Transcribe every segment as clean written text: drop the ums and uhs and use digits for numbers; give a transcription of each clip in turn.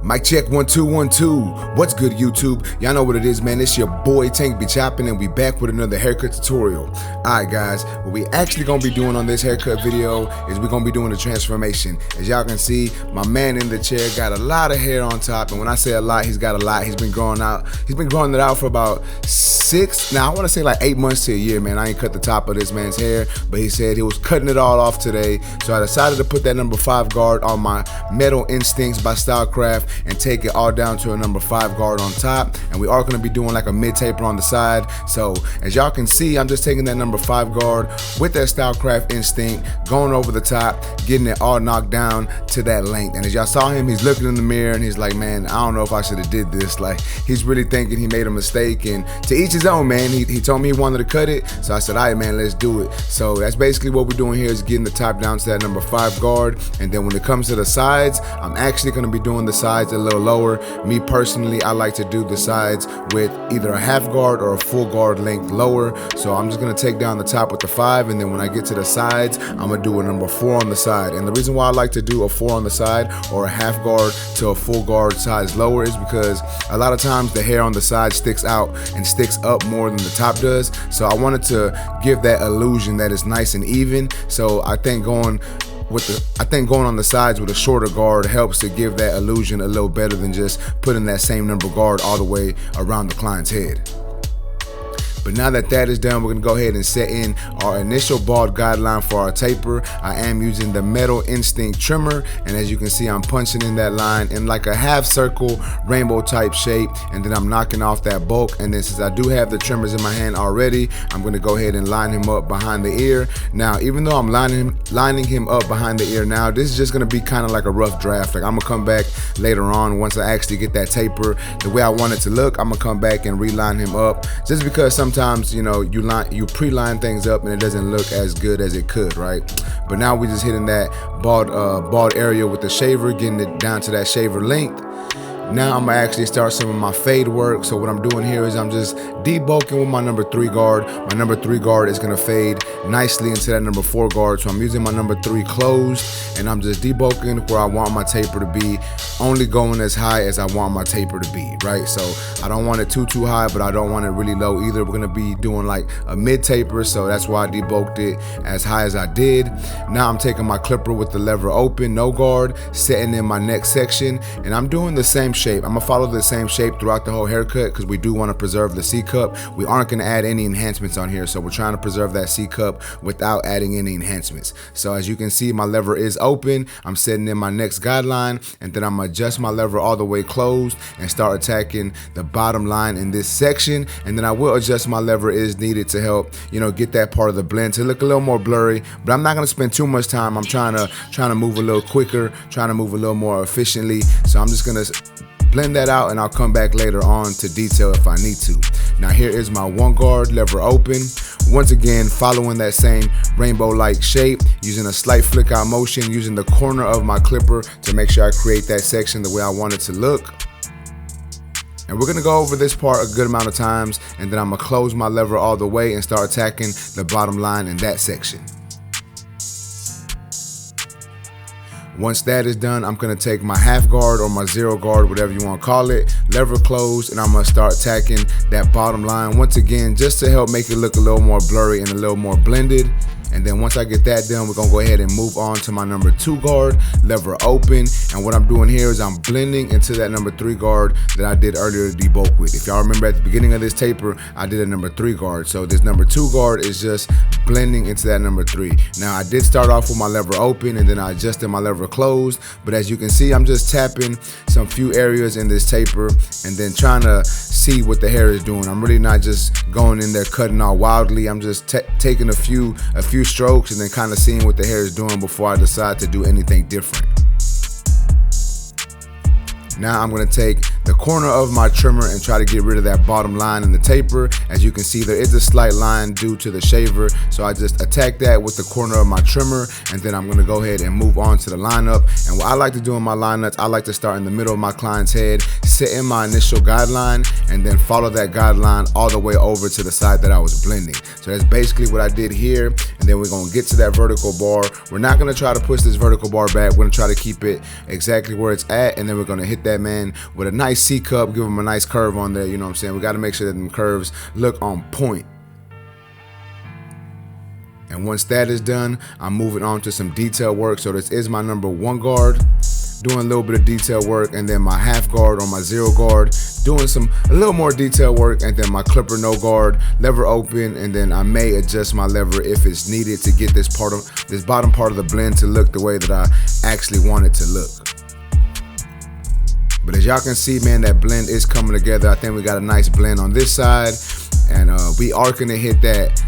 Mic check 1 2 1 2. What's good, YouTube? Y'all know what it is, man. It's your boy Tank be chopping, and we back with another haircut tutorial. Alright guys, what we actually gonna be doing on this haircut video is we're gonna be doing a transformation. As y'all can see, my man in the chair got a lot of hair on top, and when I say a lot, he's got a lot. He's been growing it out for about 8 months to a year, man. I ain't cut the top of this man's hair, but he said he was cutting it all off today. So I decided to put that number 5 guard on my Metal Instincts by Stylecraft and take it all down to a number 5 guard on top. And we are going to be doing like a mid taper on the side. So as y'all can see, I'm just taking that number 5 guard with that Stylecraft Instinct, going over the top, getting it all knocked down to that length. And as y'all saw him, he's looking in the mirror and he's like, man, I don't know if I should have did this. Like, he's really thinking he made a mistake, and to each his own, man. He told me he wanted to cut it, so I said, all right, man, let's do it. So that's basically what we're doing here, is getting the top down to that number 5 guard. And then when it comes to the sides, I'm actually going to be doing the sides a little lower. Me personally, I like to do the sides with either a half guard or a full guard length lower. So I'm just going to take down the top with the 5, and then when I get to the sides, I'm going to do a number 4 on the side. And the reason why I like to do a 4 on the side or a half guard to a full guard size lower is because a lot of times the hair on the side sticks out and sticks up more than the top does. So I wanted to give that illusion that it's nice and even. So I think going on the sides with a shorter guard helps to give that illusion a little better than just putting that same number guard all the way around the client's head. But now that that is done, we're gonna go ahead and set in our initial bald guideline for our taper. I am using the Metal Instinct trimmer, and as you can see, I'm punching in that line in like a half circle rainbow type shape, and then I'm knocking off that bulk. And then since I do have the trimmers in my hand already, I'm gonna go ahead and line him up behind the ear. Now, even though I'm lining him up behind the ear now, this is just gonna be kind of like a rough draft. Like, I'm gonna come back later on once I actually get that taper the way I want it to look. I'm gonna come back and reline him up, just because sometimes, you know, you pre-line things up and it doesn't look as good as it could, right? But now we're just hitting that bald area with the shaver, getting it down to that shaver length. Now I'm gonna actually start some of my fade work. So what I'm doing here is I'm just debulking with my number 3 guard. My number 3 guard is gonna fade nicely into that number 4 guard. So I'm using my number 3 closed, and I'm just debulking where I want my taper to be, only going as high as I want my taper to be, right? So I don't want it too high, but I don't want it really low either. We're gonna be doing like a mid taper, so that's why I debulked it as high as I did. Now I'm taking my clipper with the lever open, no guard, setting in my next section, and I'm doing the same shape. I'm gonna follow the same shape throughout the whole haircut because we do want to preserve the C cup. We aren't gonna add any enhancements on here, so we're trying to preserve that C cup without adding any enhancements. So as you can see, my lever is open. I'm setting in my next guideline, and then I'm gonna adjust my lever all the way closed and start attacking the bottom line in this section. And then I will adjust my lever as needed to help, you know, get that part of the blend to look a little more blurry. But I'm not gonna spend too much time. I'm trying to move a little quicker, trying to move a little more efficiently. So I'm just gonna blend that out, and I'll come back later on to detail if I need to. Now here is my 1 guard, lever open. Once again, following that same rainbow-like shape, using a slight flick out motion, using the corner of my clipper to make sure I create that section the way I want it to look. And we're gonna go over this part a good amount of times, and then I'm gonna close my lever all the way and start attacking the bottom line in that section. Once that is done, I'm gonna take my half guard or my 0 guard, whatever you wanna call it, lever closed, and I'm gonna start attacking that bottom line once again, just to help make it look a little more blurry and a little more blended. And then once I get that done, we're gonna go ahead and move on to my number 2 guard, lever open. And what I'm doing here is I'm blending into that number 3 guard that I did earlier to debulk with. If y'all remember at the beginning of this taper, I did a number 3 guard. So this number 2 guard is just blending into that number 3. Now I did start off with my lever open, and then I adjusted my lever closed. But as you can see, I'm just tapping some few areas in this taper and then trying to see what the hair is doing. I'm really not just going in there cutting all wildly. I'm just taking a few strokes and then kind of seeing what the hair is doing before I decide to do anything different. Now I'm gonna take the corner of my trimmer and try to get rid of that bottom line in the taper. As you can see, there is a slight line due to the shaver, so I just attack that with the corner of my trimmer, and then I'm gonna go ahead and move on to the lineup. And what I like to do in my lineups, I like to start in the middle of my client's head, set in my initial guideline, and then follow that guideline all the way over to the side that I was blending. So that's basically what I did here. And then we're gonna get to that vertical bar. We're not gonna try to push this vertical bar back. We're gonna try to keep it exactly where it's at, and then we're gonna hit that man with a nice C cup, give him a nice curve on there. You know what I'm saying? We gotta make sure that them curves look on point. And once that is done, I'm moving on to some detail work. So this is my number 1 guard, doing a little bit of detail work, and then my half guard on my 0 guard, doing a little more detail work, and then my clipper no guard, lever open, and then I may adjust my lever if it's needed to get this bottom part of the blend to look the way that I actually want it to look. But as y'all can see, man, that blend is coming together. I think we got a nice blend on this side. And we are gonna hit that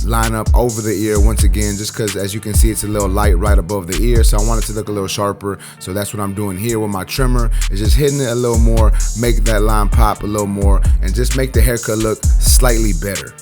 lineup over the ear once again, just because as you can see, it's a little light right above the ear. So I want it to look a little sharper. So that's what I'm doing here with my trimmer, is just hitting it a little more, make that line pop a little more, and just make the haircut look slightly better.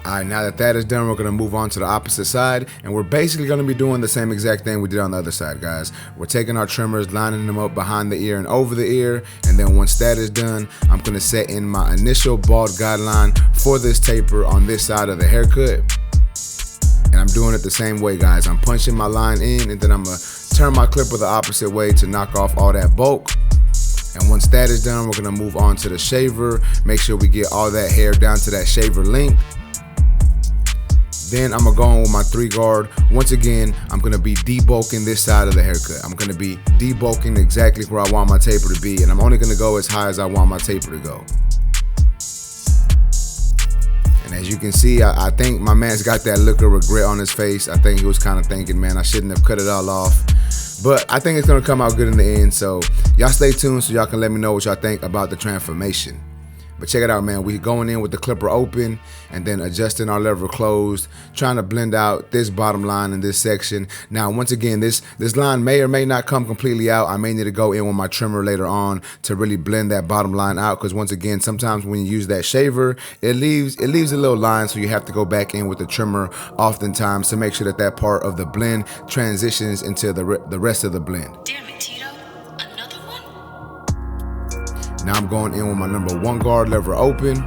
All right, now that that is done, we're gonna move on to the opposite side, and we're basically gonna be doing the same exact thing we did on the other side, guys. We're taking our trimmers, lining them up behind the ear and over the ear, and then once that is done, I'm gonna set in my initial bald guideline for this taper on this side of the haircut. And I'm doing it the same way, guys. I'm punching my line in, and then I'm gonna turn my clipper the opposite way to knock off all that bulk. And once that is done, we're gonna move on to the shaver, make sure we get all that hair down to that shaver length. Then I'm gonna go in with my 3 guard. Once again, I'm gonna be debulking this side of the haircut. I'm gonna be debulking exactly where I want my taper to be, and I'm only gonna go as high as I want my taper to go. And as you can see, I think my man's got that look of regret on his face. I think he was kind of thinking, man, I shouldn't have cut it all off. But I think it's gonna come out good in the end. So y'all stay tuned so y'all can let me know what y'all think about the transformation. But check it out, man. We going in with the clipper open and then adjusting our lever closed, trying to blend out this bottom line in this section. Now, once again, this line may or may not come completely out. I may need to go in with my trimmer later on to really blend that bottom line out, because once again, sometimes when you use that shaver, it leaves a little line, so you have to go back in with the trimmer oftentimes to make sure that that part of the blend transitions into the rest of the blend. Damn it, Tito. Another one? Now I'm going in with my number 1 guard, lever open,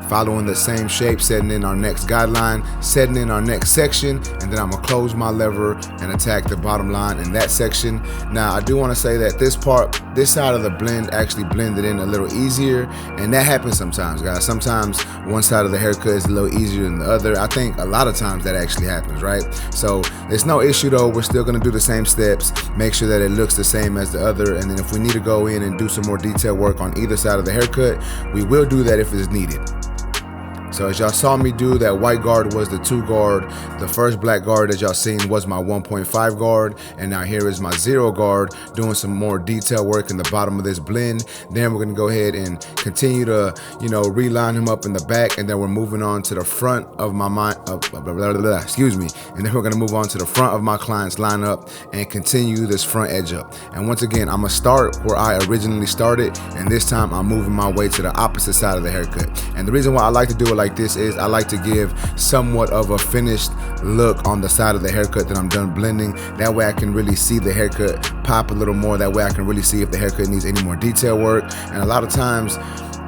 following the same shape, setting in our next guideline, setting in our next section, and then I'm gonna close my lever and attack the bottom line in that section. Now I do want to say that this side of the blend actually blended in a little easier, and that happens sometimes, guys. Sometimes one side of the haircut is a little easier than the other. I think a lot of times that actually happens, right? So it's no issue though. We're still gonna do the same steps, make sure that it looks the same as the other, and then if we need to go in and do some more detail work on either side of the haircut, we will do that if it's needed. So as y'all saw me do, that white guard was the 2 guard. The first black guard that y'all seen was my 1.5 guard. And now here is my 0 guard, doing some more detail work in the bottom of this blend. Then we're gonna go ahead and continue to, reline him up in the back. And then we're moving on to the front of my excuse me. And then we're gonna move on to the front of my client's lineup and continue this front edge up. And once again, I'm gonna start where I originally started. And this time I'm moving my way to the opposite side of the haircut. And the reason why I like to do it like this is I like to give somewhat of a finished look on the side of the haircut that I'm done blending. That way I can really see the haircut pop a little more. That way I can really see if the haircut needs any more detail work. And a lot of times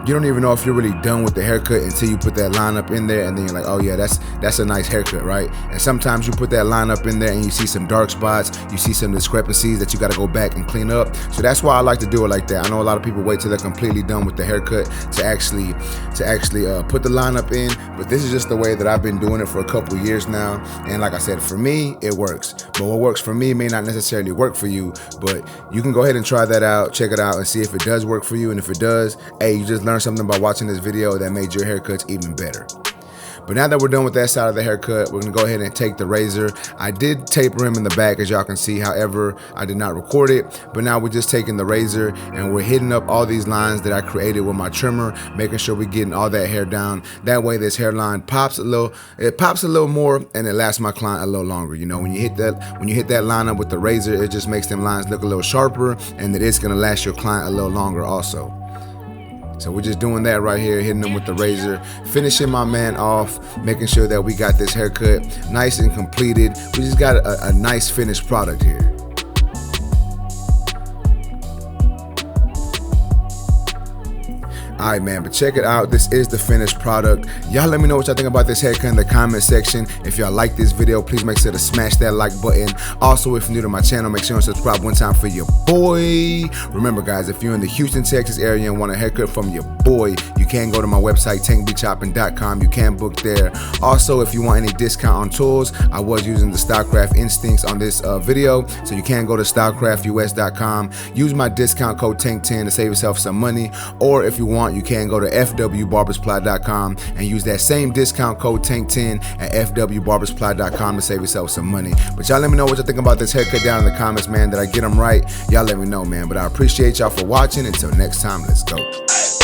you don't even know if you're really done with the haircut until you put that line up in there, and then you're like, oh yeah, that's a nice haircut, right? And sometimes you put that line up in there and you see some dark spots, you see some discrepancies that you got to go back and clean up. So that's why I like to do it like that. I know a lot of people wait till they're completely done with the haircut to actually put the line up in, but this is just the way that I've been doing it for a couple years now. And like I said, for me, it works. But what works for me may not necessarily work for you, but you can go ahead and try that out, check it out, and see if it does work for you. And if it does, hey, you just learned something by watching this video that made your haircuts even better. But now that we're done with that side of the haircut, we're gonna go ahead and take the razor. I did taper him in the back, as y'all can see. However, I did not record it. But now we're just taking the razor and we're hitting up all these lines that I created with my trimmer, making sure we're getting all that hair down. That way this hairline pops a little more, and it lasts my client a little longer. You know, when you hit that line up with the razor, it just makes them lines look a little sharper, and that it's gonna last your client a little longer also. So we're just doing that right here, hitting them with the razor, finishing my man off, making sure that we got this haircut nice and completed. We just got a nice finished product here. Alright, man, but check it out. This is the finished product. Y'all let me know what y'all think about this haircut in the comment section. If y'all like this video, please make sure to smash that like button. Also, if you're new to my channel, make sure and subscribe one time for your boy. Remember, guys, if you're in the Houston, Texas area and want a haircut from your boy, you can go to my website, tankbechopping.com. You can book there. Also, if you want any discount on tools, I was using the Stylecraft Instincts on this video, so you can go to stylecraftus.com. Use my discount code TANK10 to save yourself some money. Or if you want, you can go to fwbarbersupply.com and use that same discount code TANK10 at fwbarbersupply.com to save yourself some money. But y'all let me know what you think about this haircut down in the comments, man. Did I get them right? Y'all let me know, man. But I appreciate y'all for watching. Until next time, let's go.